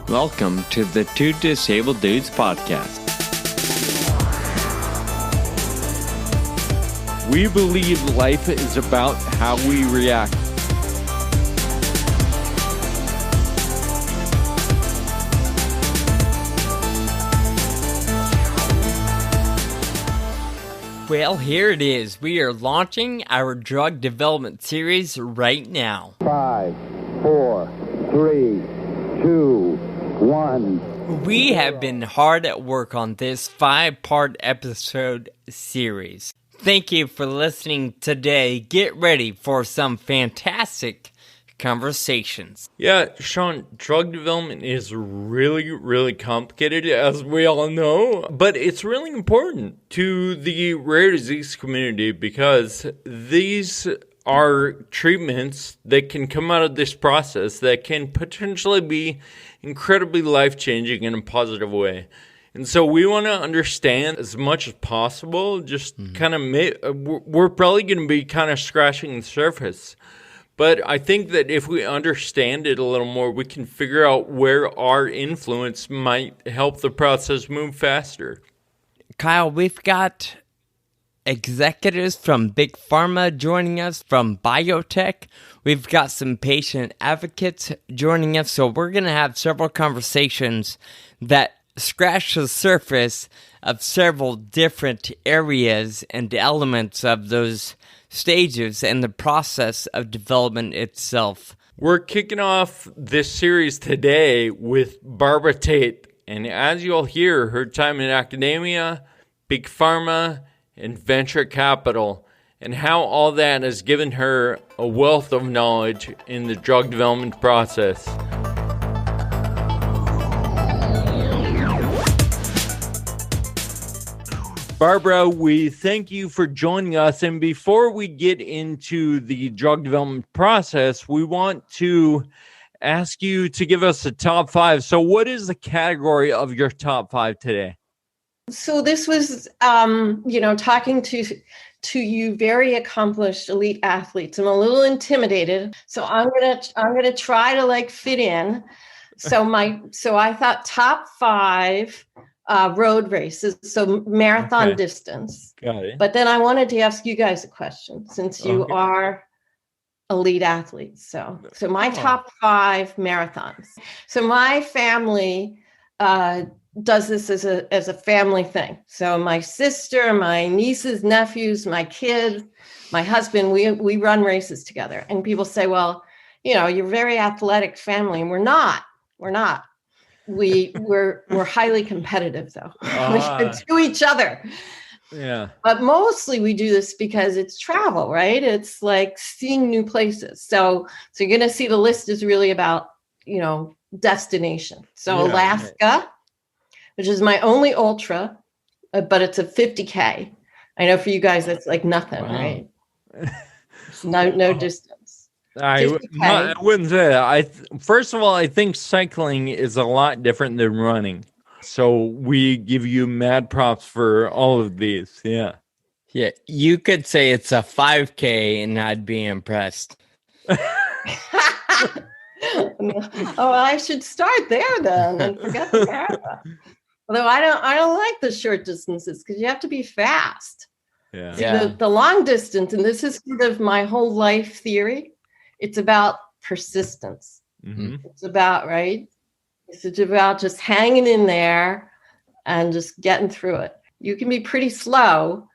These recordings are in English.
Welcome to the Two Disabled Dudes podcast. We believe life is about how we react. Well, here it is. We are launching our drug development series right now. 5, 4, 3, 2, 1. We have been hard at work on this 5-part episode series. Thank you for listening today. Get ready for some fantastic conversations. Yeah, Sean, drug development is really complicated, as we all know, but it's really important to the rare disease community because these are treatments that can come out of this process that can potentially be incredibly life-changing in a positive way. And so we want to understand as much as possible, just kind of, we're probably going to be kind of scratching the surface. But I think that if we understand it a little more, we can figure out where our influence might help the process move faster. Kyle, we've got executives from big pharma joining us, from biotech. We've got some patient advocates joining us. So we're going to have several conversations that scratch the surface of several different areas and elements of those stages and the process of development itself. We're kicking off this series today with Barbara Tate, and as you'll hear, her time in academia, big pharma, and venture capital, and how all that has given her a wealth of knowledge in the drug development process. Barbara, we thank you for joining us. And before we get into the drug development process, we want to ask you to give us a top 5. So what is the category of your top 5 today? So this was, talking to you very accomplished elite athletes. I'm a little intimidated, so I'm gonna try to fit in. So I thought top 5 road races, so marathon distance. Got it. But then I wanted to ask you guys a question since you are elite athletes. So my top 5 marathons. So my family does this as a family thing. So my sister, my nieces, nephews, my kids, my husband, we run races together. And people say, well, you're a very athletic family, and we're not. We're highly competitive though. To each other. Yeah. But mostly we do this because it's travel, right? It's like seeing new places. So you're going to see the list is really about, destination. So Alaska, which is my only ultra, but it's a 50K. I know for you guys, that's like nothing, right? It's no distance. I wouldn't say that. First of all, I think cycling is a lot different than running. So we give you mad props for all of these. Yeah. Yeah. You could say it's a 5K and I'd be impressed. I should start there then and forget the marathon. Although I don't like the short distances because you have to be fast. Yeah. The long distance, and this is sort of my whole life theory. It's about persistence. It's about, right? It's about just hanging in there and just getting through it. You can be pretty slow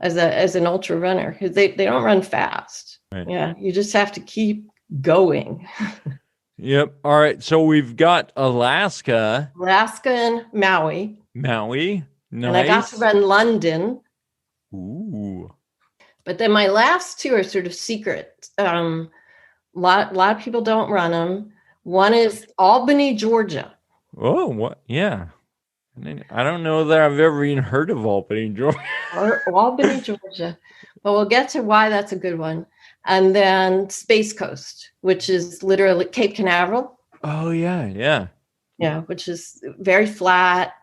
as an ultra runner because they don't run fast. Right. Yeah, you just have to keep going. Yep. All right. So we've got Alaska and Maui. Nice. And I got to run London. Ooh. But then my last 2 are sort of secret. A lot of people don't run them. One is Albany, Georgia. Oh, what? Yeah. I don't know that I've ever even heard of Albany, Georgia. Albany, Georgia. But we'll get to why that's a good one. And then Space Coast, which is literally Cape Canaveral. Oh, yeah. Yeah, which is very flat.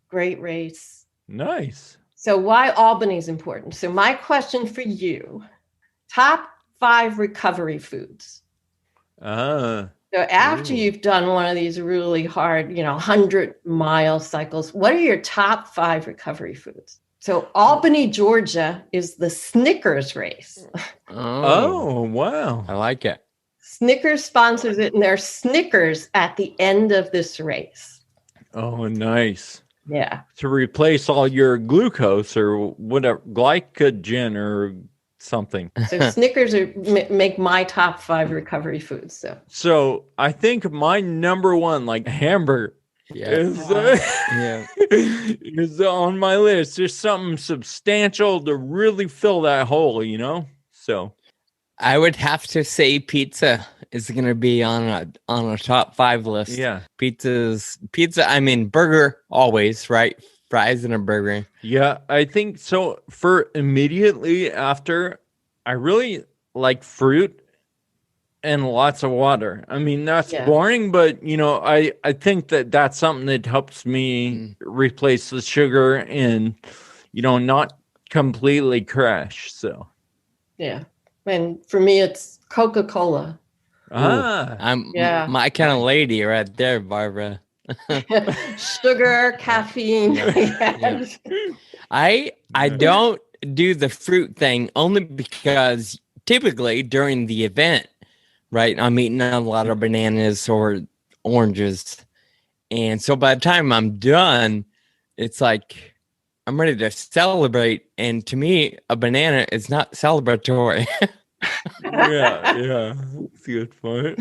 Great race. Nice. So why Albany is important. So my question for you, top 5 recovery foods. So after you've done one of these really hard, 100-mile cycles, what are your top 5 recovery foods? So Albany, Georgia is the Snickers race. Oh, wow. I like it. Snickers sponsors it, and there's Snickers at the end of this race. Oh, nice. Yeah. To replace all your glucose or whatever, glycogen or something. So Snickers make my top 5 recovery foods. So I think my number one, like hamburger, is on my list. There's something substantial to really fill that hole, So I would have to say pizza is going to be on a top 5 list. Yeah. Pizza. I mean, burger always, right? Fries and a burger. Yeah, I think so. For immediately after, I really like fruit and lots of water. I mean, that's boring, but I think that's something that helps me replace the sugar and not completely crash. So yeah, and for me, it's Coca-Cola. I'm my kind of lady right there, Barbara. Sugar, caffeine. I don't do the fruit thing only because typically during the event, right, I'm eating a lot of bananas or oranges, and so by the time I'm done, it's like I'm ready to celebrate, and to me a banana is not celebratory. Yeah, that's a good point.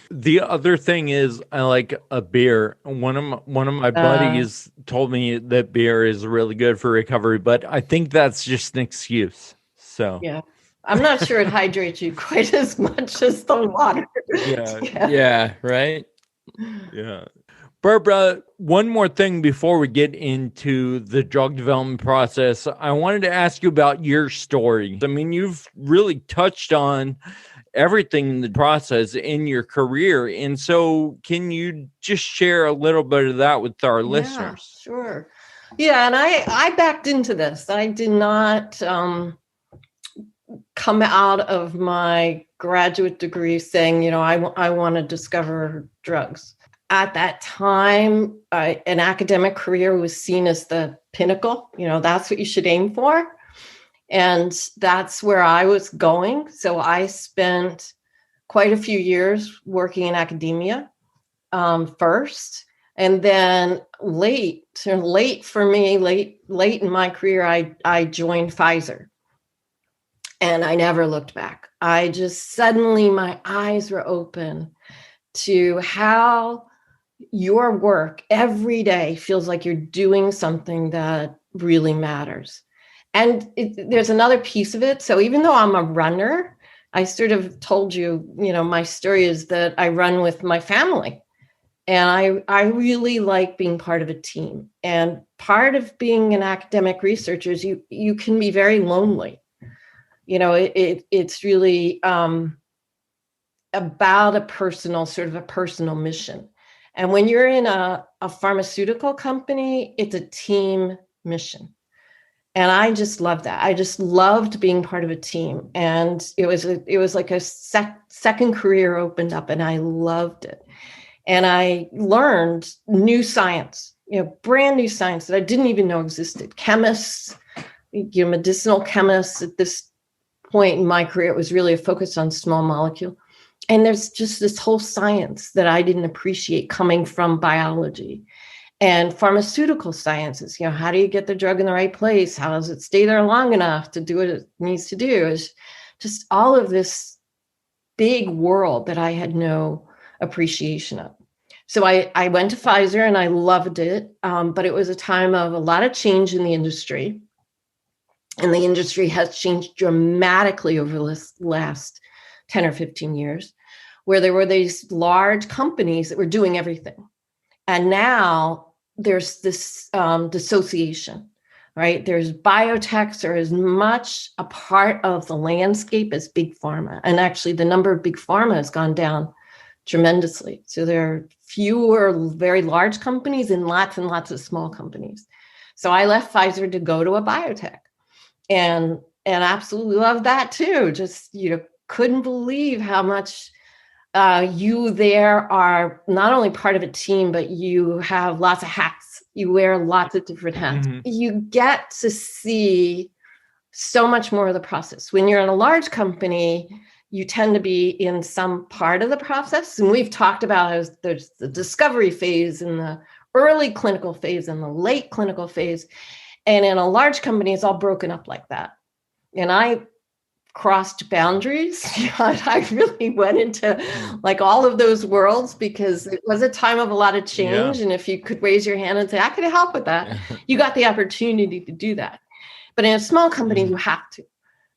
The other thing is I like a beer. One of my buddies told me that beer is really good for recovery, but I think that's just an excuse. So yeah, I'm not sure it hydrates you quite as much as the water. Yeah, right. Yeah. Barbara, one more thing before we get into the drug development process. I wanted to ask you about your story. I mean, you've really touched on everything in the process in your career. And so can you just share a little bit of that with our listeners? Sure. Yeah, and I backed into this. I did not come out of my graduate degree saying, I want to discover drugs. At that time, an academic career was seen as the pinnacle. That's what you should aim for. And that's where I was going. So I spent quite a few years working in academia first. And then late for me, late in my career, I joined Pfizer. And I never looked back. I just suddenly, my eyes were open to how your work every day feels like you're doing something that really matters. And there's another piece of it. So even though I'm a runner, I sort of told you, my story is that I run with my family. And I really like being part of a team. And part of being an academic researcher is you can be very lonely. It's really about a personal mission. And when you're in a pharmaceutical company, it's a team mission. And I just love that. I just loved being part of a team. And it was like a second career opened up, and I loved it. And I learned new science, brand new science that I didn't even know existed. Chemists, medicinal chemists. At this point in my career, it was really a focus on small molecule. And there's just this whole science that I didn't appreciate coming from biology and pharmaceutical sciences. How do you get the drug in the right place? How does it stay there long enough to do what it needs to do? It's just all of this big world that I had no appreciation of. So I went to Pfizer and I loved it. But it was a time of a lot of change in the industry. And the industry has changed dramatically over the last 10 or 15 years, where there were these large companies that were doing everything. And now there's this dissociation, right? There's biotechs are as much a part of the landscape as big pharma. And actually the number of big pharma has gone down tremendously. So there are fewer very large companies and lots of small companies. So I left Pfizer to go to a biotech and absolutely love that too. Just, couldn't believe how much You there are not only part of a team, but you have lots of hats. You wear lots of different hats. Mm-hmm. You get to see so much more of the process. When you're in a large company, you tend to be in some part of the process. And we've talked about how there's the discovery phase and the early clinical phase and the late clinical phase. And in a large company, it's all broken up like that. And I crossed boundaries. I really went into like all of those worlds because it was a time of a lot of change. And if you could raise your hand and say, I could help with that, you got the opportunity to do that. But in a small company, you have to,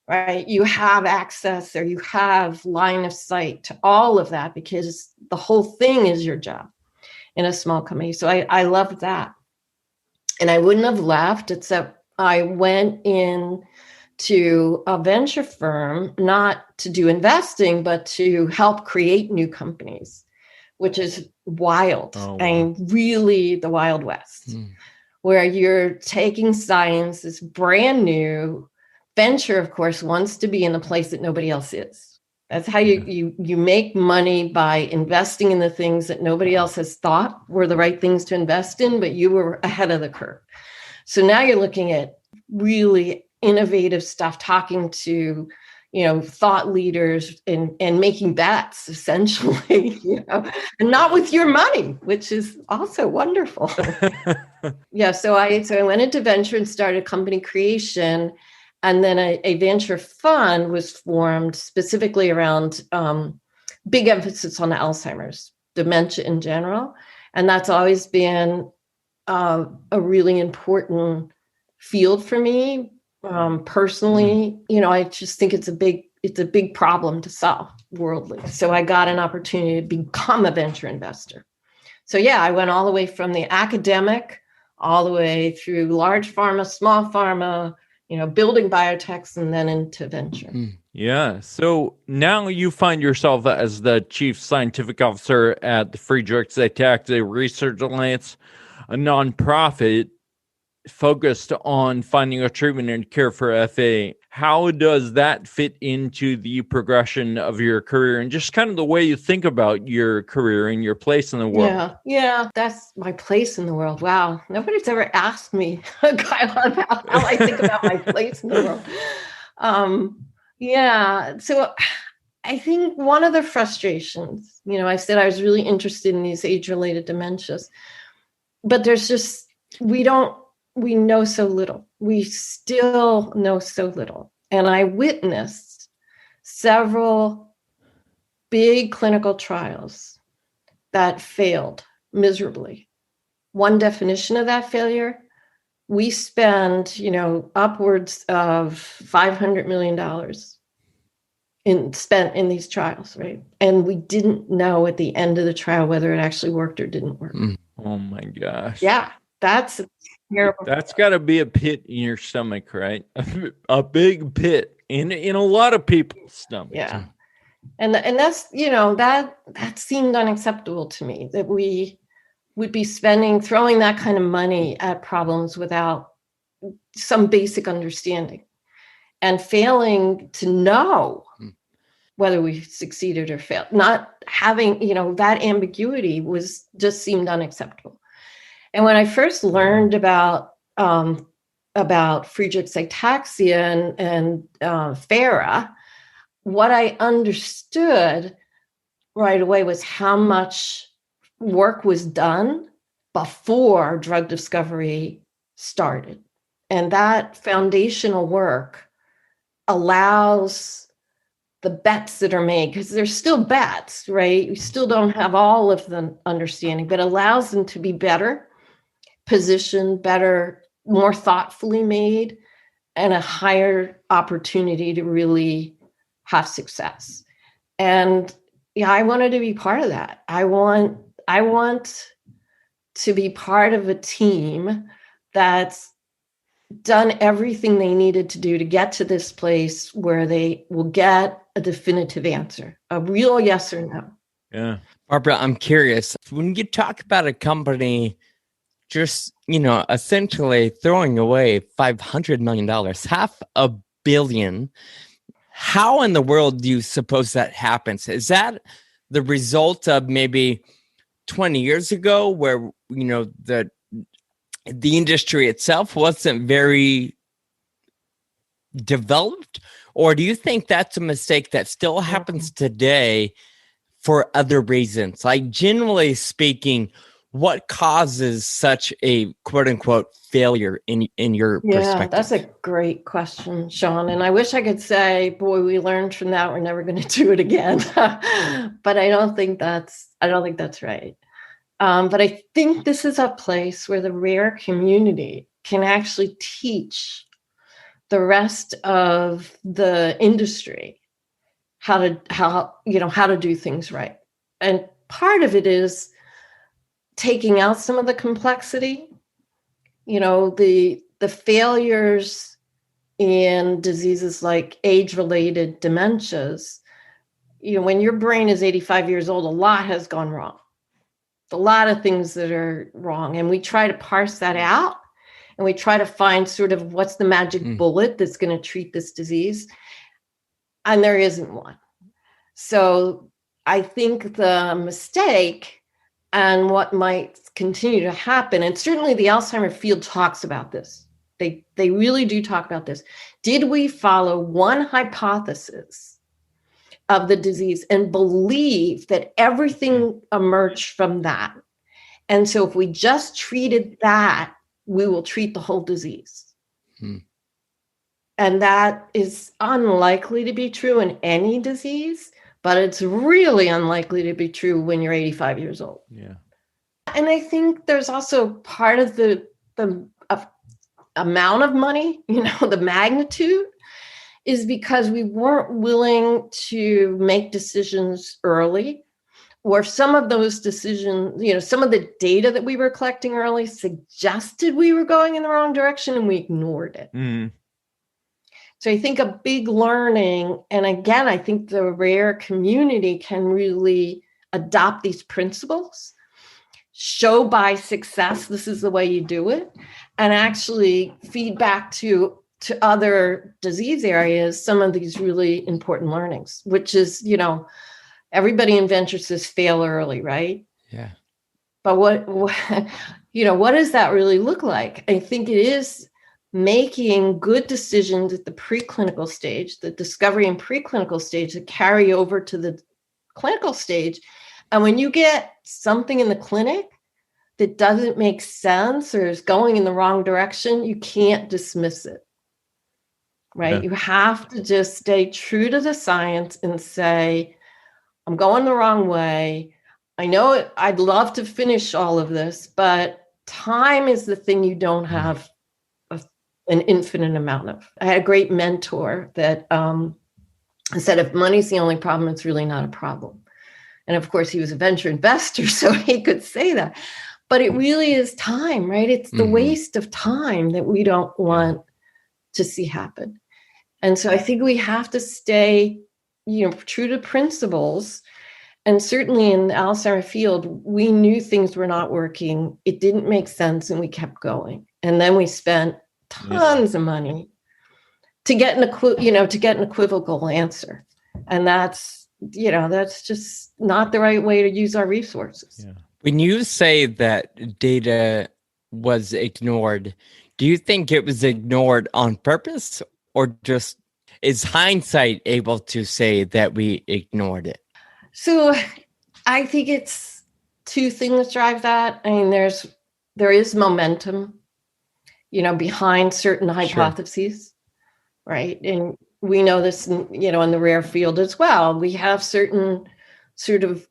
right? You have access or you have line of sight to all of that because the whole thing is your job in a small company. So I loved that. And I wouldn't have left except I went in to a venture firm, not to do investing, but to help create new companies, which is wild. Oh, wow. And really the Wild West, where you're taking science, this brand new venture, of course, wants to be in a place that nobody else is. That's how you make money, by investing in the things that nobody else has thought were the right things to invest in, but you were ahead of the curve. So now you're looking at really innovative stuff, talking to, thought leaders and making bets essentially, and not with your money, which is also wonderful. So I went into venture and started company creation. And then a venture fund was formed specifically around big emphasis on Alzheimer's, dementia in general. And that's always been a really important field for me. Personally, I just think it's a big problem to solve worldly. So I got an opportunity to become a venture investor. So I went all the way from the academic, all the way through large pharma, small pharma, building biotechs, and then into venture. Yeah. So now you find yourself as the chief scientific officer at the Friedreich Ataxia Research Alliance, a nonprofit focused on finding a treatment and cure for FA. How does that fit into the progression of your career and just kind of the way you think about your career and your place in the world? Yeah, that's my place in the world. Wow. Nobody's ever asked me, Kyle, about how I think about my place in the world. So I think one of the frustrations, I said I was really interested in these age-related dementias, but there's just, we know so little. We still know so little. And I witnessed several big clinical trials that failed miserably. One definition of that failure, we spend, upwards of $500 million spent in these trials, right? And we didn't know at the end of the trial whether it actually worked or didn't work. Oh my gosh. Yeah, that's terrible. That's got to be a pit in your stomach, right? A big pit in a lot of people's stomachs. Yeah. And that's, that seemed unacceptable to me, that we would be throwing that kind of money at problems without some basic understanding and failing to know whether we succeeded or failed. Not having, that ambiguity seemed unacceptable. And when I first learned about Friedreich's ataxia and FARA, what I understood right away was how much work was done before drug discovery started. And that foundational work allows the bets that are made, because they're still bets, right? We still don't have all of the understanding, but allows them to be better positioned, better, more thoughtfully made, and a higher opportunity to really have success. And I wanted to be part of that. I want to be part of a team that's done everything they needed to do to get to this place where they will get a definitive answer, a real yes or no. Yeah. Barbara, I'm curious. When you talk about a company just, essentially throwing away $500 million, $500 million, how in the world do you suppose that happens? Is that the result of maybe 20 years ago where, the industry itself wasn't very developed? Or do you think that's a mistake that still happens today for other reasons? Like, generally speaking, what causes such a quote unquote failure in your perspective? That's a great question, Sean. And I wish I could say, boy, we learned from that. We're never going to do it again. But I don't think that's right. But I think this is a place where the rare community can actually teach the rest of the industry how to do things right. And part of it is taking out some of the complexity, the failures in diseases like age-related dementias. When your brain is 85 years old, a lot has gone wrong. A lot of things that are wrong. And we try to parse that out, and we try to find sort of what's the magic bullet that's going to treat this disease. And there isn't one. So I think the mistake and what might continue to happen, and certainly the Alzheimer's field talks about this. They really do talk about this. Did we follow one hypothesis of the disease and believe that everything emerged from that? And so if we just treated that, we will treat the whole disease. And that is unlikely to be true in any disease, but it's really unlikely to be true when you're 85 years old. Yeah. And I think there's also part of the amount of money, the magnitude, is because we weren't willing to make decisions early, or some of those decisions, some of the data that we were collecting early suggested we were going in the wrong direction, and we ignored it. So I think a big learning, and again, I think the rare community can really adopt these principles, show by success, this is the way you do it, and actually feed back to other disease areas some of these really important learnings, which is, everybody in venture says fail early, right? Yeah. But what does that really look like? I think it is making good decisions at the preclinical stage, the discovery and preclinical stage, that carry over to the clinical stage. And when you get something in the clinic that doesn't make sense or is going in the wrong direction, you can't dismiss it, right? Yeah. You have to just stay true to the science and say, I'm going the wrong way. I know it, I'd love to finish all of this, but time is the thing you don't have an infinite amount of. I had a great mentor that said, if money's the only problem, it's really not a problem. And of course, he was a venture investor, so he could say that. But it really is time, right? It's the waste of time that we don't want to see happen. And so I think we have to stay, true to principles. And certainly in the Alzheimer's field, we knew things were not working. It didn't make sense, and we kept going. And then we spent tons of money to get an equivocal answer. And that's just not the right way to use our resources. Yeah. When you say that data was ignored, do you think it was ignored on purpose, or just is hindsight able to say that we ignored it? So I think it's two things drive that. I mean, there is momentum, behind certain hypotheses, right? And we know this, in the rare field as well. We have certain sort of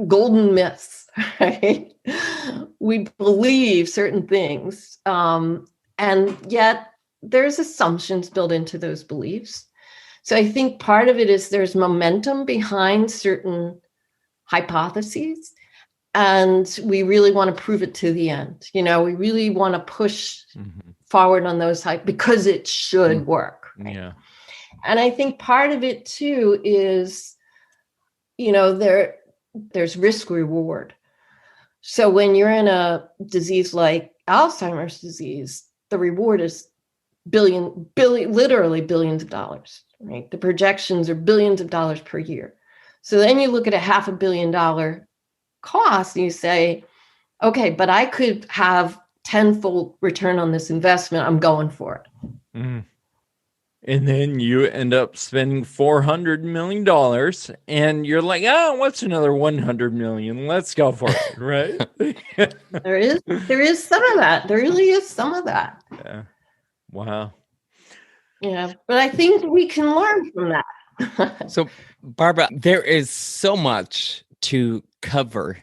golden myths, right? We believe certain things, and yet there's assumptions built into those beliefs. So I think part of it is there's momentum behind certain hypotheses, and we really want to prove it to the end. We really want to push forward on those because it should work. Right? Yeah. And I think part of it too is, there's risk reward. So when you're in a disease like Alzheimer's disease, the reward is literally billions of dollars, right? The projections are billions of dollars per year. So then you look at a $500 million cost and you say, okay, but I could have tenfold return on this investment. I'm going for it. Mm. And then you end up spending $400 million and you're like, oh, what's another $100 million? Let's go for it. Right. There is some of that. There really is some of that. Yeah. Wow. Yeah. But I think we can learn from that. So, Barbara, there is so much to cover.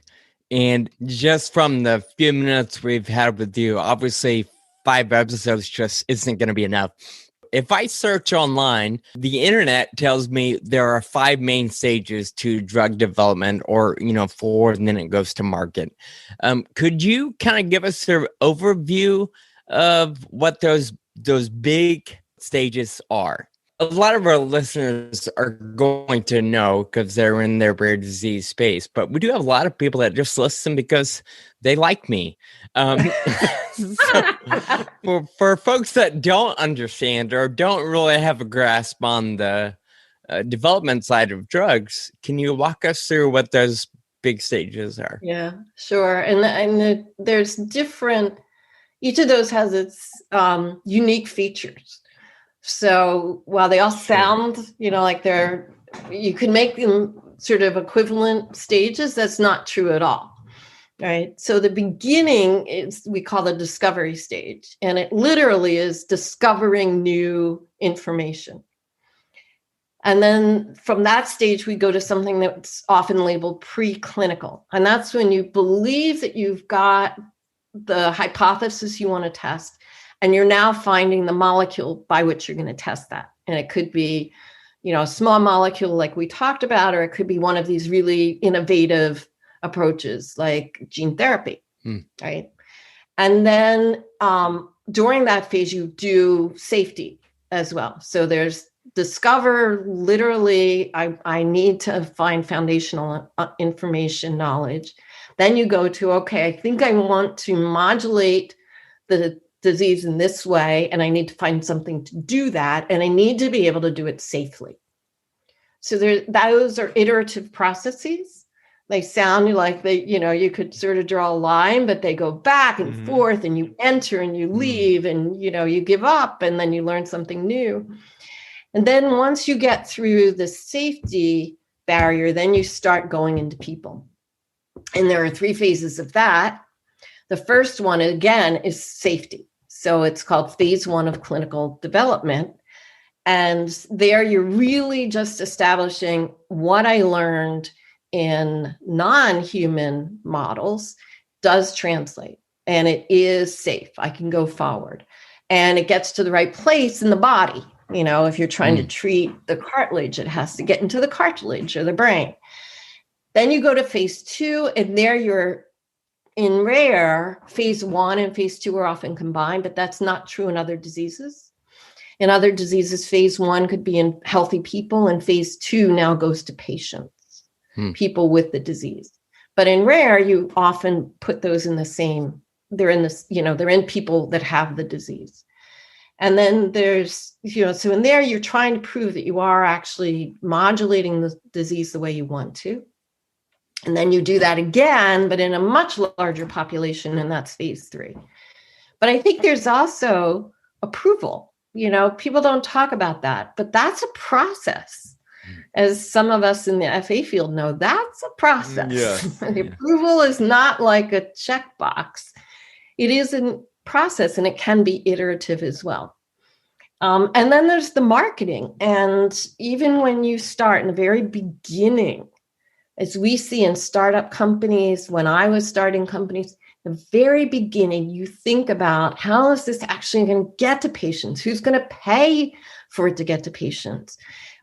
And just from the few minutes we've had with you, obviously 5 episodes just isn't going to be enough. If I search online, the internet tells me there are 5 main stages to drug development, or 4, and then it goes to market. Could you kind of give us an overview of what those big stages are? A lot of our listeners are going to know because they're in their rare disease space, but we do have a lot of people that just listen because they like me. So for folks that don't understand or don't really have a grasp on the development side of drugs, can you walk us through what those big stages are? Yeah, sure. And there's different, each of those has its unique features. So while they all sound, like you can make them sort of equivalent stages, that's not true at all. Right. So the beginning we call the discovery stage, and it literally is discovering new information. And then from that stage, we go to something that's often labeled preclinical. And that's when you believe that you've got the hypothesis you want to test, and you're now finding the molecule by which you're going to test that. And it could be, a small molecule like we talked about, or it could be one of these really innovative approaches like gene therapy, right? And then during that phase, you do safety as well. So there's discover, literally, I need to find foundational information, knowledge. Then you go to, okay, I think I want to modulate the disease in this way, and I need to find something to do that, and I need to be able to do it safely. So those are iterative processes. They sound like you could sort of draw a line, but they go back and forth, and you enter and you leave, and you give up, and then you learn something new. And then once you get through the safety barrier, then you start going into people. And there are 3 phases of that. The first one, again, is safety. So it's called phase 1 of clinical development. And there you're really just establishing what I learned in non-human models does translate, and it is safe. I can go forward, and it gets to the right place in the body. If you're trying to treat the cartilage, it has to get into the cartilage or the brain. Then you go to phase 2, and there you're in rare. Phase 1 and phase 2 are often combined, but that's not true in other diseases. In other diseases, phase 1 could be in healthy people, and phase 2 now goes to patients. People with the disease. But in rare, you often put those in the same, they're in people that have the disease. And then there's, so in there, you're trying to prove that you are actually modulating the disease the way you want to. And then you do that again, but in a much larger population, and that's phase 3. But I think there's also approval. People don't talk about that, but that's a process. As some of us in the FA field know, that's a process. The approval is not like a checkbox. It is a process, and it can be iterative as well. And then there's the marketing. And even when you start in the very beginning, as we see in startup companies, when I was starting companies, the very beginning, you think about, how is this actually going to get to patients? Who's going to pay for it to get to patients?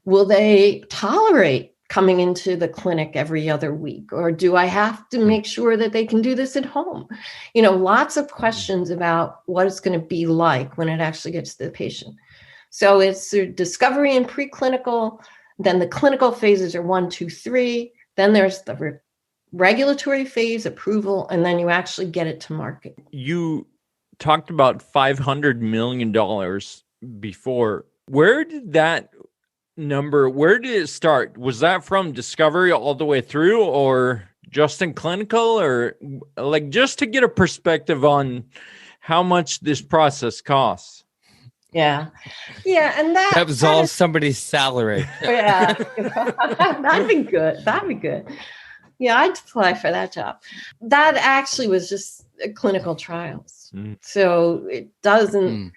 Will they tolerate coming into the clinic every other week? Or do I have to make sure that they can do this at home? Lots of questions about what it's going to be like when it actually gets to the patient. So it's discovery and preclinical. Then the clinical phases are 1, 2, 3. Then there's the regulatory phase, approval, and then you actually get it to market. You talked about $500 million before. Where did that number, where did it start? Was that from discovery all the way through, or just in clinical, or like just to get a perspective on how much this process costs? Yeah. And that was all somebody's salary. Yeah. That'd be good. Yeah, I'd apply for that job. That actually was just clinical trials. So it doesn't,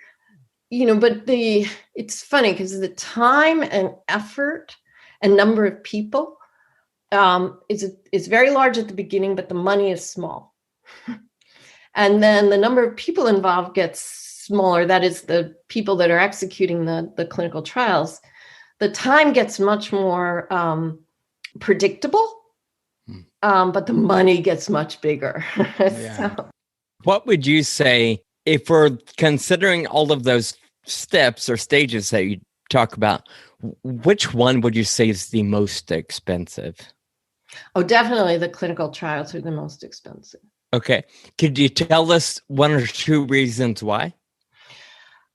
but it's funny because the time and effort and number of people is very large at the beginning, but the money is small. And then the number of people involved gets smaller. That is the people that are executing the clinical trials. The time gets much more predictable. But the money gets much bigger. So. What would you say if we're considering all of those steps or stages that you talk about? Which one would you say is the most expensive? Oh, definitely the clinical trials are the most expensive. Okay. Could you tell us one or two reasons why?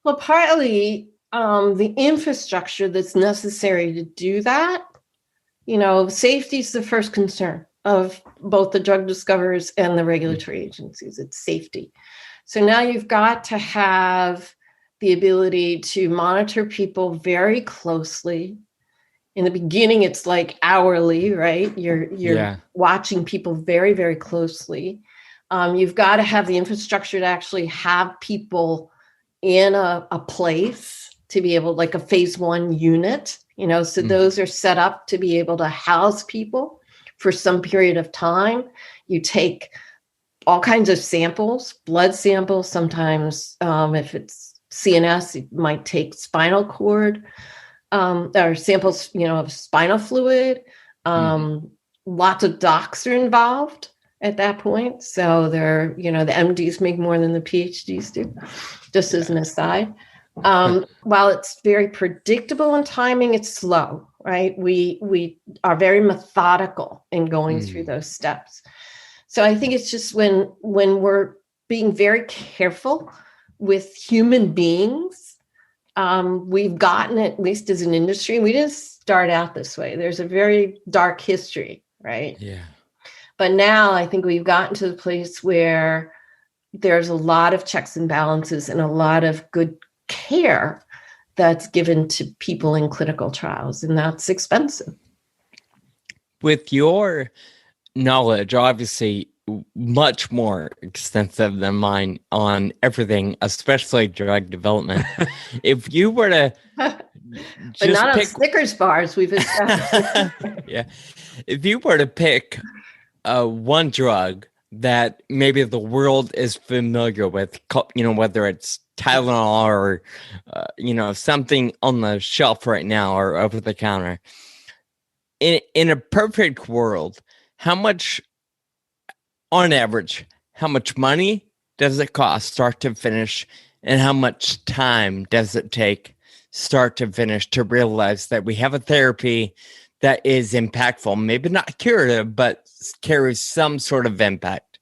Well, partly the infrastructure that's necessary to do that. Safety is the first concern of both the drug discoverers and the regulatory agencies. It's safety. So now you've got to have the ability to monitor people very closely. In the beginning, it's like hourly, right? You're watching people very, very closely. You've got to have the infrastructure to actually have people in a place to be able, like a phase 1 unit, so those are set up to be able to house people for some period of time. You take all kinds of samples, blood samples, sometimes if it's CNS, you might take spinal cord, or samples, of spinal fluid. Lots of docs are involved at that point. So they're, the MDs make more than the PhDs do, just as an aside. While it's very predictable in timing, it's slow, right? We are very methodical in going through those steps. So I think it's just when we're being very careful with human beings, we've gotten, at least as an industry, we didn't start out this way. There's a very dark history, right? Yeah. But now I think we've gotten to the place where there's a lot of checks and balances and a lot of good care that's given to people in clinical trials, and that's expensive. With your knowledge, obviously much more extensive than mine on everything, especially drug development. If you were to but not on Snickers bars, we've established. Yeah. If you were to pick one drug that maybe the world is familiar with, whether it's Tylenol or, something on the shelf right now or over the counter. In a perfect world, how much, on average, how much money does it cost start to finish, and how much time does it take start to finish to realize that we have a therapy that is impactful, maybe not curative, but carries some sort of impact?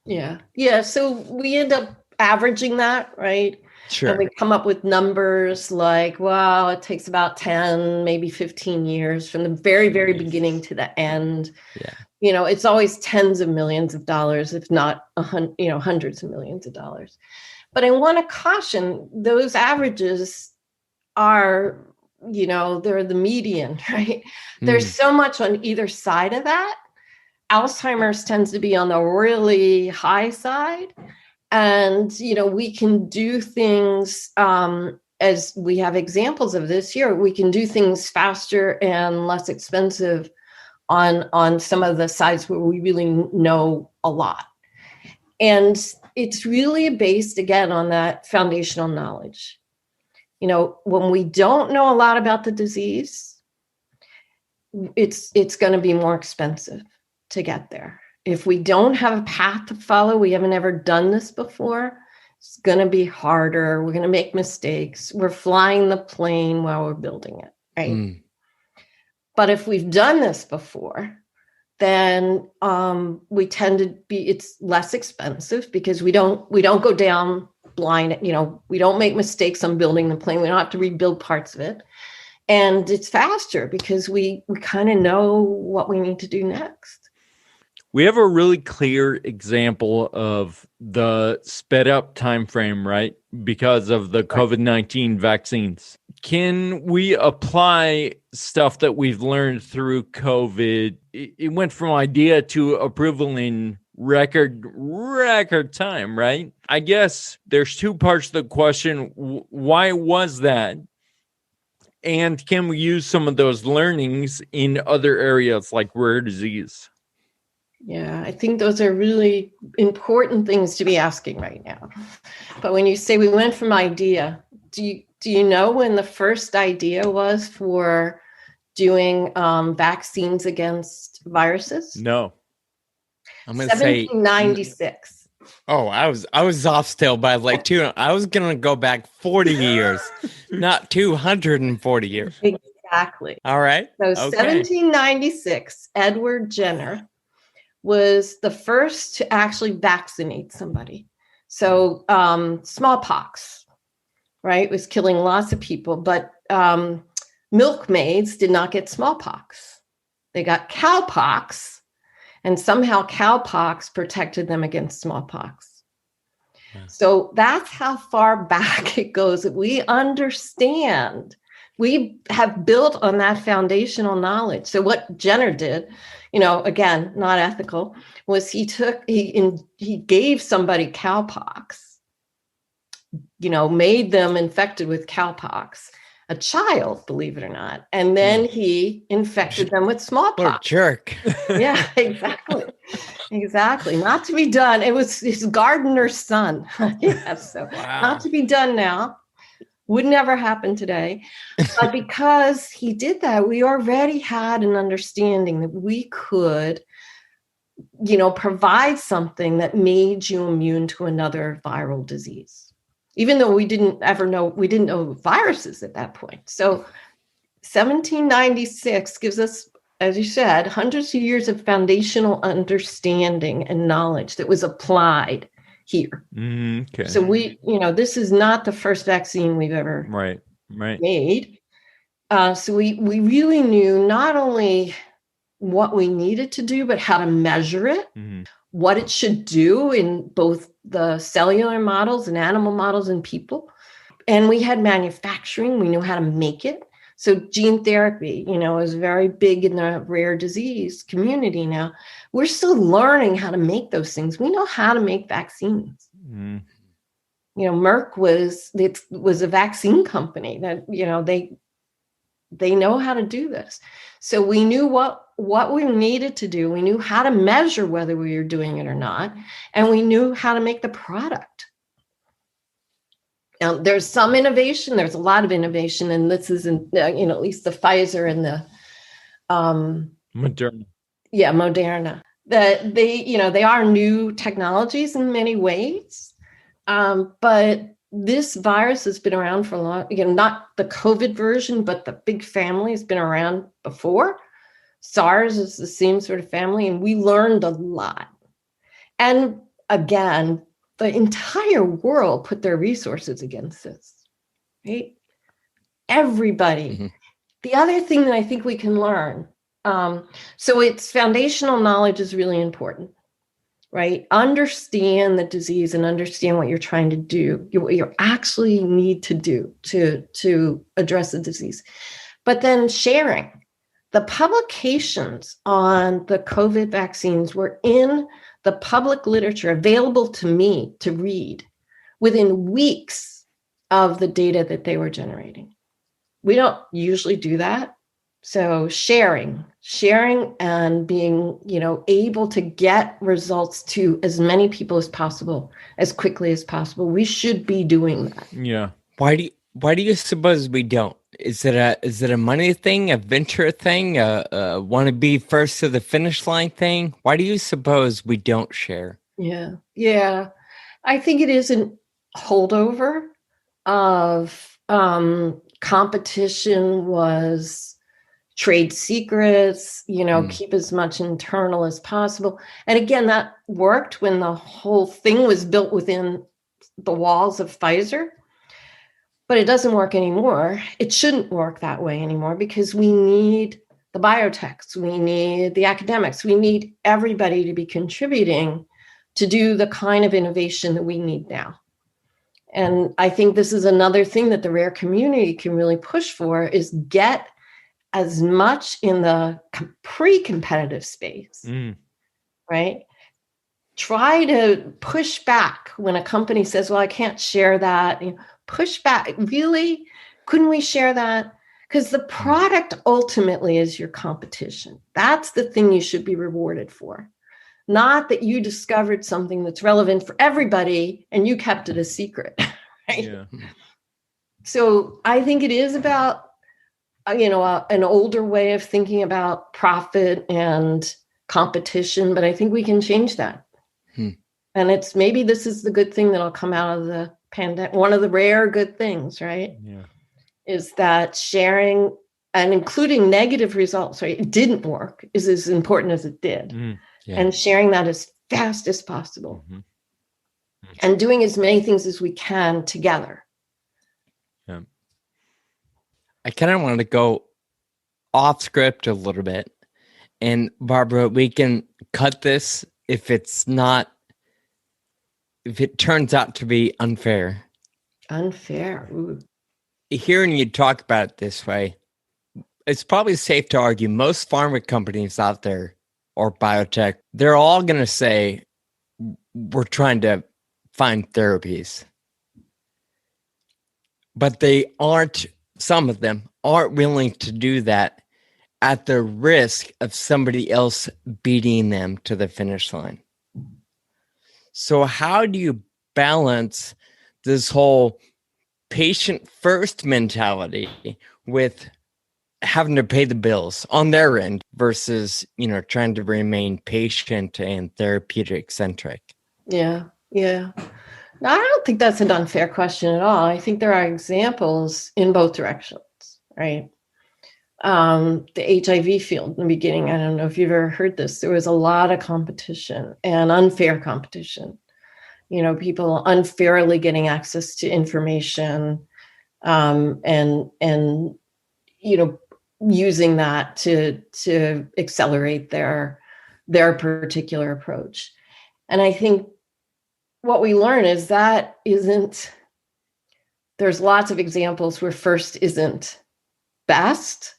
Yeah. So we end up averaging that, right? Sure. And we come up with numbers like, well, it takes about 10, maybe 15 years from the very, very beginning to the end. Yeah. It's always tens of millions of dollars, if not, hundreds of millions of dollars. But I want to caution, those averages are, they're the median, right? There's so much on either side of that. Alzheimer's tends to be on the really high side. And, we can do things, as we have examples of this year, we can do things faster and less expensive on some of the sides where we really know a lot. And it's really based, again, on that foundational knowledge. When we don't know a lot about the disease, it's going to be more expensive to get there. If we don't have a path to follow, we haven't ever done this before, it's going to be harder. We're going to make mistakes. We're flying the plane while we're building it, right? But if we've done this before, then we tend to be, it's less expensive because we don't go down blind, we don't make mistakes on building the plane. We don't have to rebuild parts of it. And it's faster because we kind of know what we need to do next. We have a really clear example of the sped up time frame, right? Because of the COVID-19 vaccines. Can we apply stuff that we've learned through COVID? It went from idea to approval in record time, right? I guess there's two parts to the question. Why was that? And can we use some of those learnings in other areas like rare disease? Yeah, I think those are really important things to be asking right now. But when you say we went from idea, do you know when the first idea was for doing vaccines against viruses? No. I'm going to say 1796. Oh, I was off still by like two. I was going to go back 40 years, not 240 years. Exactly. All right. So 1796, Edward Jenner was the first to actually vaccinate somebody. So smallpox, right, was killing lots of people, but milkmaids did not get smallpox. They got cowpox, and somehow cowpox protected them against smallpox. Yeah. So that's how far back it goes that we understand. We have built on that foundational knowledge. So what Jenner did, again, not ethical, was he gave somebody cowpox, made them infected with cowpox, a child, believe it or not. And then he infected them with smallpox. What a jerk. Yeah, exactly. Exactly. Not to be done. It was his gardener's son. Not to be done now. Would never happen today. But because he did that, we already had an understanding that we could, provide something that made you immune to another viral disease. Even though we didn't know viruses at that point. So 1796 gives us, as you said, hundreds of years of foundational understanding and knowledge that was applied here. Okay. So this is not the first vaccine we've ever made. So we really knew not only what we needed to do, but how to measure it, what it should do in both the cellular models and animal models and people. And we had manufacturing. We knew how to make it. So gene therapy, is very big in the rare disease community now. We're still learning how to make those things. We know how to make vaccines. Merck was a vaccine company that, they know how to do this. So we knew what we needed to do. We knew how to measure whether we were doing it or not. And we knew how to make the product. Now, there's some innovation. There's a lot of innovation. And this isn't, at least the Pfizer and the Moderna. Yeah, Moderna. They are new technologies in many ways. But this virus has been around for a long, not the COVID version, but the big family has been around before. SARS is the same sort of family, and we learned a lot. And again, the entire world put their resources against this, right? Everybody. Mm-hmm. The other thing that I think we can learn, so it's foundational knowledge is really important. Right? Understand the disease and understand what you're trying to do, what you actually need to do to address the disease. But then sharing. The publications on the COVID vaccines were in the public literature available to me to read within weeks of the data that they were generating. We don't usually do that. So sharing and being, able to get results to as many people as possible, as quickly as possible. We should be doing that. Yeah. Why do you suppose we don't? Is it a money thing, a venture thing, want to be first to the finish line thing? Why do you suppose we don't share? Yeah. I think it is a holdover of competition was trade secrets, keep as much internal as possible. And again, that worked when the whole thing was built within the walls of Pfizer. But it doesn't work anymore. It shouldn't work that way anymore because we need the biotechs, we need the academics, we need everybody to be contributing to do the kind of innovation that we need now. And I think this is another thing that the rare community can really push for is get as much in the pre-competitive space, right? Try to push back when a company says, well, I can't share that. Push back. Really? Couldn't we share that? Because the product ultimately is your competition. That's the thing you should be rewarded for. Not that you discovered something that's relevant for everybody and you kept it a secret. Right? Yeah. So I think it is about, an older way of thinking about profit and competition, but I think we can change that. And maybe this is the good thing that'll come out of the pandemic. One of the rare good things, right? Yeah. Is that sharing and including negative results, right? It didn't work is as important as it did. Yeah. And sharing that as fast as possible. And doing as many things as we can together. Yeah. I kind of wanted to go off script a little bit. And Barbara, we can cut this if it turns out to be unfair. Unfair. Ooh. Hearing you talk about it this way, it's probably safe to argue most pharma companies out there or biotech, they're all going to say, we're trying to find therapies. But some of them aren't willing to do that at the risk of somebody else beating them to the finish line. So how do you balance this whole patient first mentality with having to pay the bills on their end versus, trying to remain patient and therapeutic centric? Yeah. No, I don't think that's an unfair question at all. I think there are examples in both directions, right? The HIV field in the beginning, I don't know if you've ever heard this, there was a lot of competition and unfair competition. People unfairly getting access to information and using that to accelerate their particular approach. And I think what we learn is that there's lots of examples where first isn't best,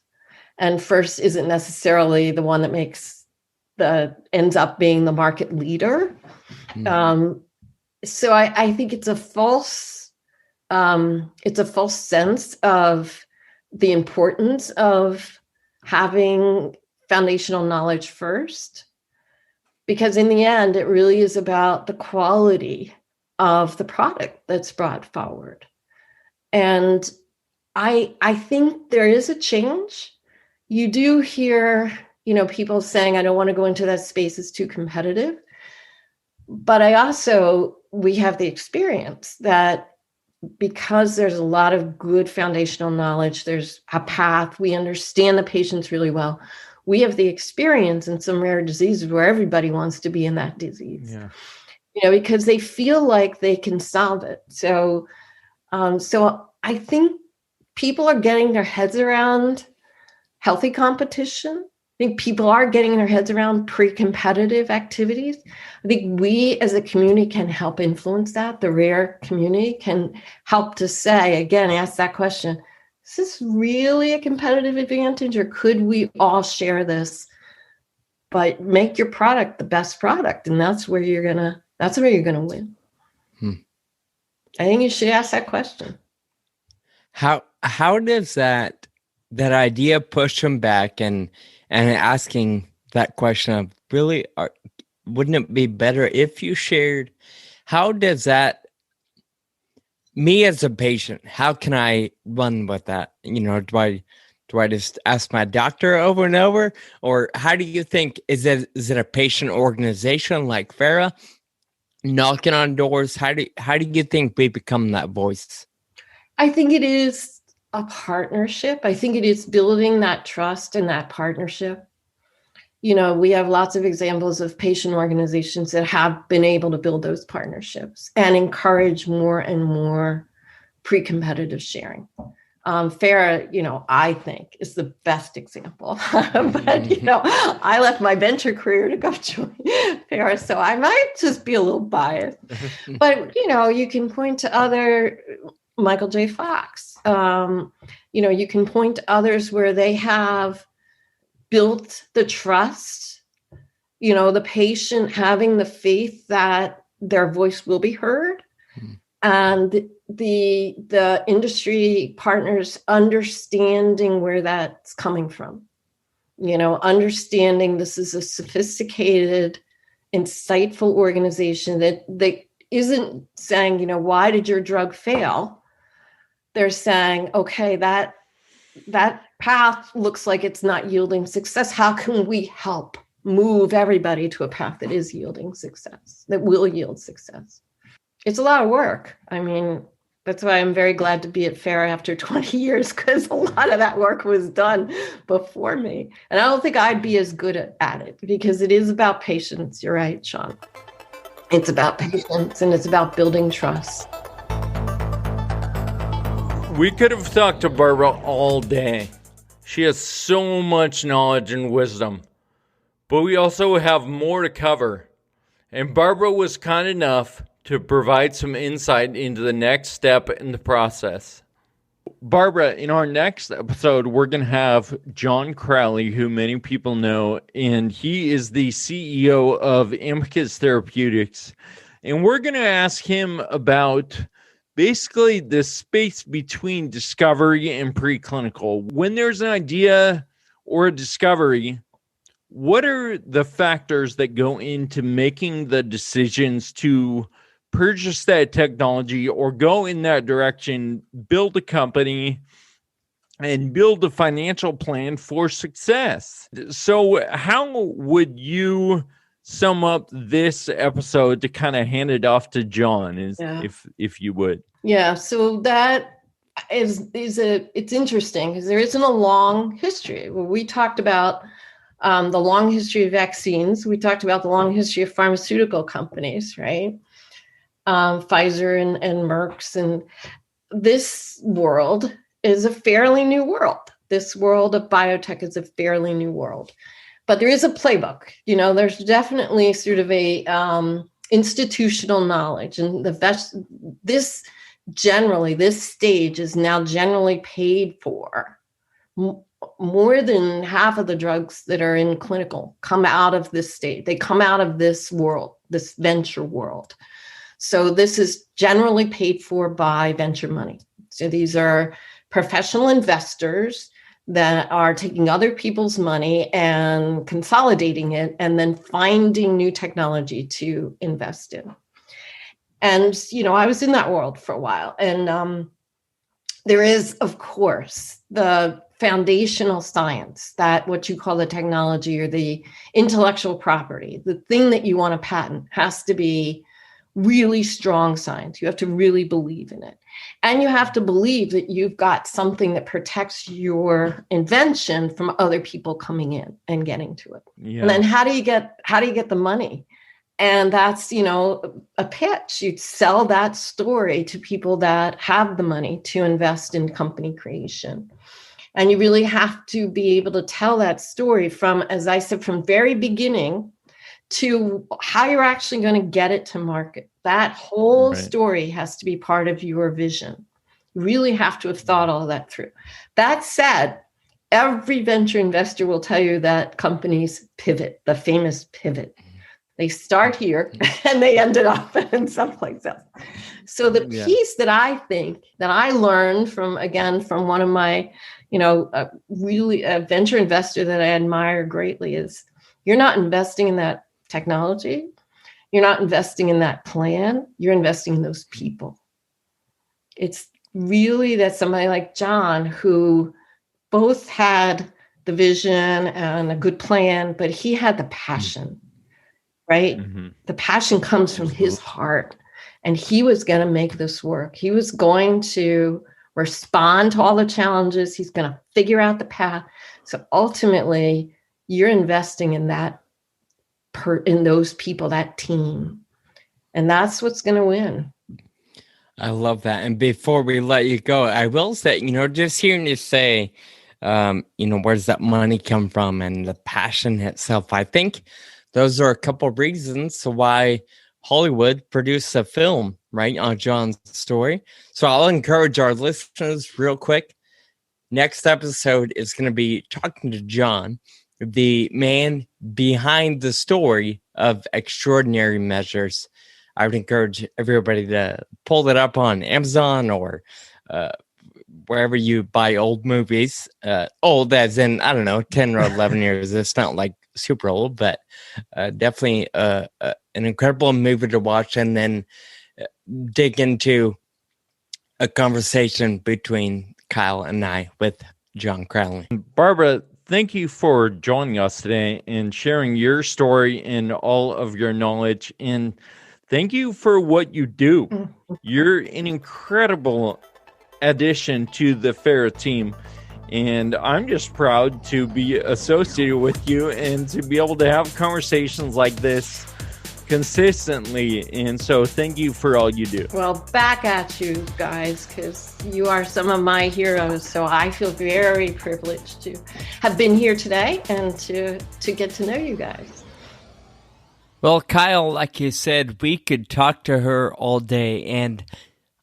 and first isn't necessarily the one that ends up being the market leader. So I think it's a false sense of the importance of having foundational knowledge first, because in the end, it really is about the quality of the product that's brought forward. And I think there is a change. You do hear, people saying, I don't want to go into that space, it's too competitive. But we have the experience that because there's a lot of good foundational knowledge, there's a path, we understand the patients really well. We have the experience in some rare diseases where everybody wants to be in that disease, because they feel like they can solve it. So I think people are getting their heads around healthy competition. I think people are getting their heads around pre-competitive activities. I think we as a community can help influence that. The rare community can help to say, again, ask that question, is this really a competitive advantage, or could we all share this, but make your product the best product? And that's where you're going to win. I think you should ask that question. How does that idea push them back and asking that question of really, wouldn't it be better if you shared? How does that, me as a patient, how can I run with that? Do I just ask my doctor over and over? Or how do you think, is it a patient organization like FARA knocking on doors? How do you think we become that voice? I think it is a partnership. I think it is building that trust and that partnership. We have lots of examples of patient organizations that have been able to build those partnerships and encourage more and more pre-competitive sharing. FARA, I think is the best example. But, I left my venture career to go join FARA, so I might just be a little biased. But, you can point to other, Michael J. Fox, you can point to others where they have built the trust, the patient having the faith that their voice will be heard. And the industry partners understanding where that's coming from, understanding this is a sophisticated, insightful organization that isn't saying, why did your drug fail? They're saying, okay, that path looks like it's not yielding success. How can we help move everybody to a path that is yielding success, that will yield success? It's a lot of work. I mean, that's why I'm very glad to be at FARA after 20 years, because a lot of that work was done before me. And I don't think I'd be as good at it, because it is about patience. You're right, Sean. It's about patience, and it's about building trust. We could have talked to Barbara all day. She has so much knowledge and wisdom. But we also have more to cover. And Barbara was kind enough to provide some insight into the next step in the process. Barbara, in our next episode, we're going to have John Crowley, who many people know, and he is the CEO of Amicus Therapeutics. And we're going to ask him about basically the space between discovery and preclinical. When there's an idea or a discovery, what are the factors that go into making the decisions to purchase that technology or go in that direction, build a company, and build a financial plan for success? So how would you sum up this episode to kind of hand it off to John, if you would? Yeah, so that it's interesting because there isn't a long history. We talked about the long history of vaccines. We talked about the long history of pharmaceutical companies, right? Pfizer and Merck's. And this world is a fairly new world. This world of biotech is a fairly new world. But there is a playbook. There's definitely sort of a institutional knowledge. And this stage is now generally paid for. More than half of the drugs that are in clinical come out of this stage. They come out of this world, this venture world. So this is generally paid for by venture money. So these are professional investors that are taking other people's money and consolidating it and then finding new technology to invest in. And, I was in that world for a while. And there is, of course, the foundational science, that what you call the technology or the intellectual property, the thing that you want to patent has to be really strong science. You have to really believe in it. And you have to believe that you've got something that protects your invention from other people coming in and getting to it. Yeah. And then how do you get the money? And that's, a pitch. You'd sell that story to people that have the money to invest in company creation. And you really have to be able to tell that story from, as I said, from very beginning to how you're actually going to get it to market. That whole story has to be part of your vision. You really have to have thought all of that through. That said, every venture investor will tell you that companies pivot, the famous pivot. They start here and they ended up in someplace else. So the piece that I think that I learned from one of my, really a venture investor that I admire greatly is you're not investing in that technology. You're not investing in that plan. You're investing in those people. It's really that somebody like John, who both had the vision and a good plan, but he had the passion, right? Mm-hmm. The passion comes from his heart, and he was going to make this work. He was going to respond to all the challenges. He's going to figure out the path. So ultimately, you're investing in that, in those people, that team. And that's what's going to win. I love that. And before we let you go, I will say, just hearing you say, where does that money come from and the passion itself, I think those are a couple of reasons why Hollywood produced a film, right, on John's story. So I'll encourage our listeners real quick. Next episode is going to be talking to John, the man behind the story of Extraordinary Measures. I would encourage everybody to pull that up on Amazon or wherever you buy old movies. Old as in, 10 or 11 years. It's not like super old, but definitely an incredible movie to watch, and then dig into a conversation between Kyle and I with John Crowley. Barbara, thank you for joining us today and sharing your story and all of your knowledge. And thank you for what you do. You're an incredible addition to the FARA team. And I'm just proud to be associated with you and to be able to have conversations like this consistently. And so thank you for all you do. Well, back at you guys, because you are some of my heroes. So I feel very privileged to have been here today and to get to know you guys. Well, Kyle, like you said, we could talk to her all day, and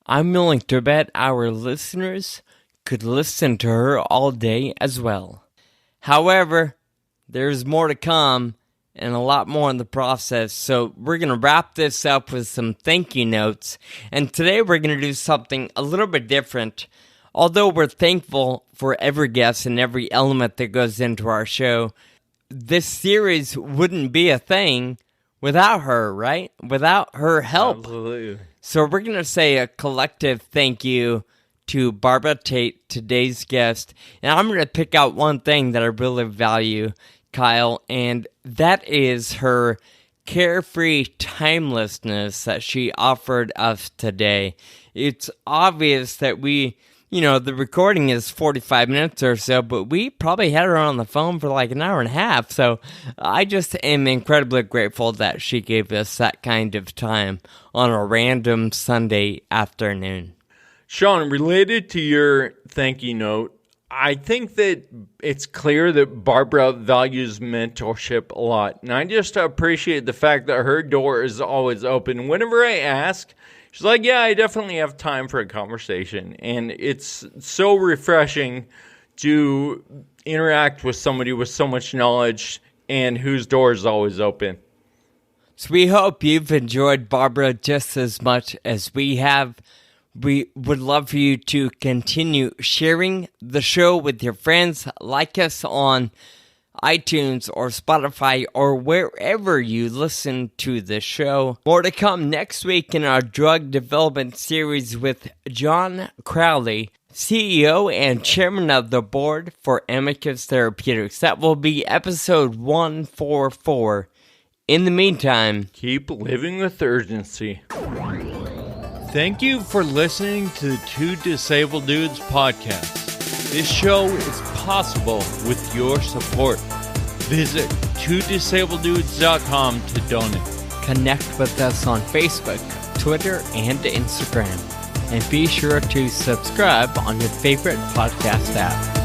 I'm willing to bet our listeners could listen to her all day as well. However, there's more to come and a lot more in the process, so we're going to wrap this up with some thank you notes, and today we're going to do something a little bit different. Although we're thankful for every guest and every element that goes into our show, this series wouldn't be a thing without her, right? Without her help. Absolutely. So we're going to say a collective thank you to Barbara Tate, today's guest. And I'm going to pick out one thing that I really value, Kyle, and that is her carefree timelessness that she offered us today. It's obvious that the recording is 45 minutes or so, but we probably had her on the phone for like an hour and a half. So I just am incredibly grateful that she gave us that kind of time on a random Sunday afternoon. Sean, related to your thank you note, I think that it's clear that Barbara values mentorship a lot. And I just appreciate the fact that her door is always open. Whenever I ask, she's like, yeah, I definitely have time for a conversation. And it's so refreshing to interact with somebody with so much knowledge and whose door is always open. So we hope you've enjoyed Barbara just as much as we have. We would love for you to continue sharing the show with your friends. Like us on iTunes or Spotify or wherever you listen to the show. More to come next week in our drug development series with John Crowley, CEO and chairman of the board for Amicus Therapeutics. That will be episode 144. In the meantime, keep living with urgency. Thank you for listening to the Two Disabled Dudes podcast. This show is possible with your support. Visit twodisableddudes.com to donate. Connect with us on Facebook, Twitter, and Instagram. And be sure to subscribe on your favorite podcast app.